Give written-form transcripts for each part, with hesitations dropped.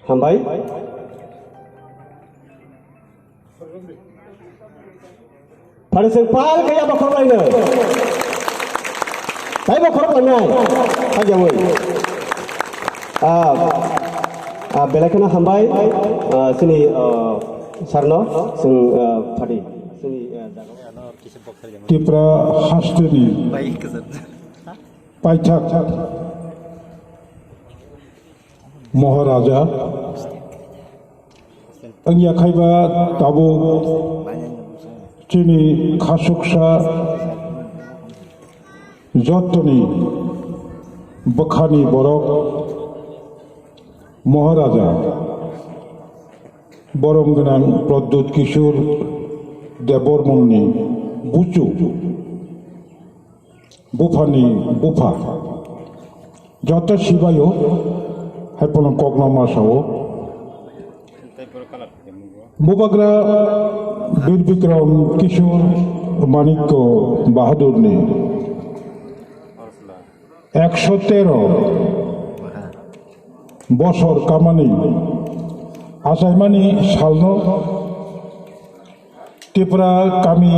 हामबाय फारिजों पाल गैया बखरलायनो बाय बखरलायनाय हाजावै बेलायखौनो हामबाय जोंनि सारनो जों फार्टि जोंनि त्रिपुरा हास्टनि पाइथाक महाराजा आंनि आखाइबा दाबो जोंनि खासुकसा जतनि बखानि बरक महाराजा बरम गोनां प्रद्युत किशोर देबबर्मननि बुचु बुफानि बुफा जत सिबायो हायपन कग्ना मासाव बुबाग्रा वीर विक्रम किशोर माणिक्य बाहादुरनि 113 बছর कामानि आसायमानि सालनो त्रिपुरा कामी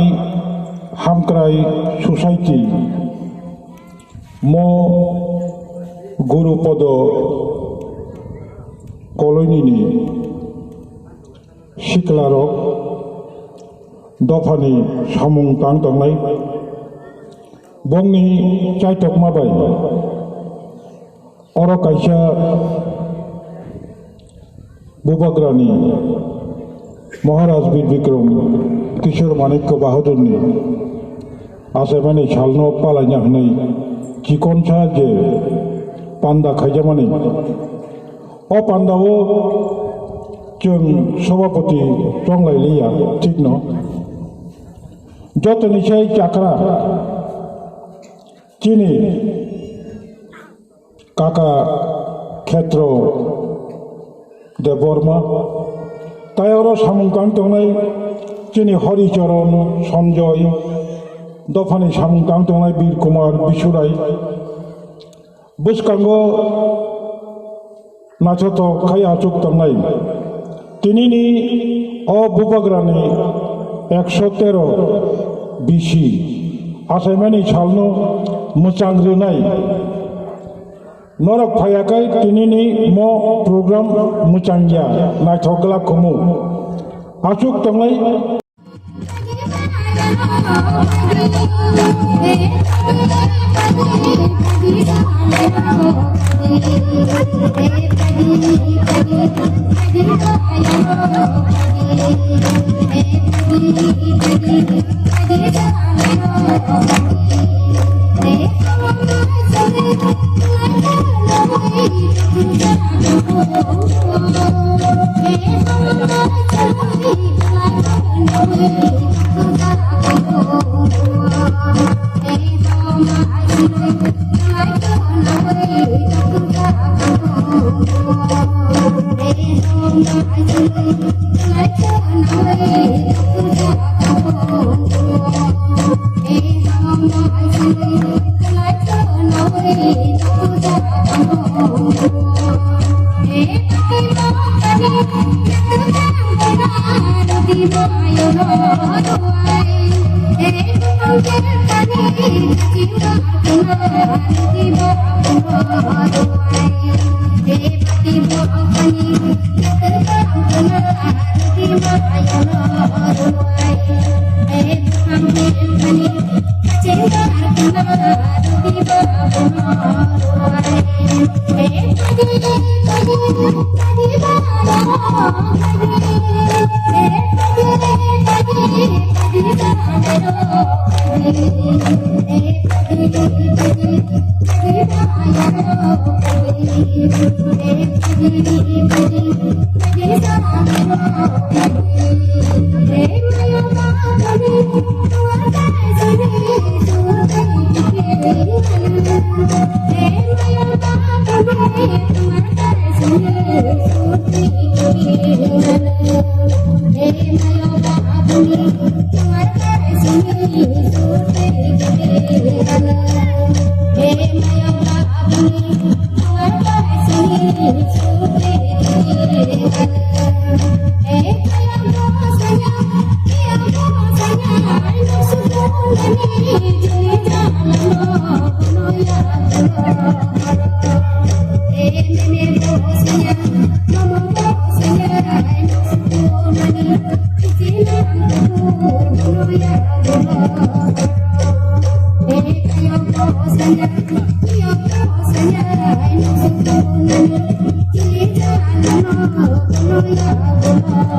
हामक्राय ससाइटि म गुरुपद कलनीनि सिख्लारक दफानि सामुं तांनाय बंनि चाइटक माबाय अरकाइसा बुबाग्रानि महाराज वीर विक्रम किशोर माणिक्य बाहादुरनि आसायमानि सालनो पालायना होनाय चिकनसा जे पान्दा खायजामानि अ पान्दाव जों सभापति टंलायलिया ठीक न जतनिसाय जाक्रा चिनी काका क्षेत्र देबबर्मा तायारो सामुंकां तंनाय चिनी हरिचरण सन्जय दफानि सामुंकां तंनाय वीर कुमार बिसुराय बुसकांगो नाचत खाय आचुक तंनाय तिनिनि अ बुबाग्रानि 113 बिसि आसायमानि सालनो मोचांग्रोनाय नरक फायाखै तिनिनि म प्रोग्राम मुचांगिया नायथगला खमु आचुक तंनाय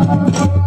Thank you.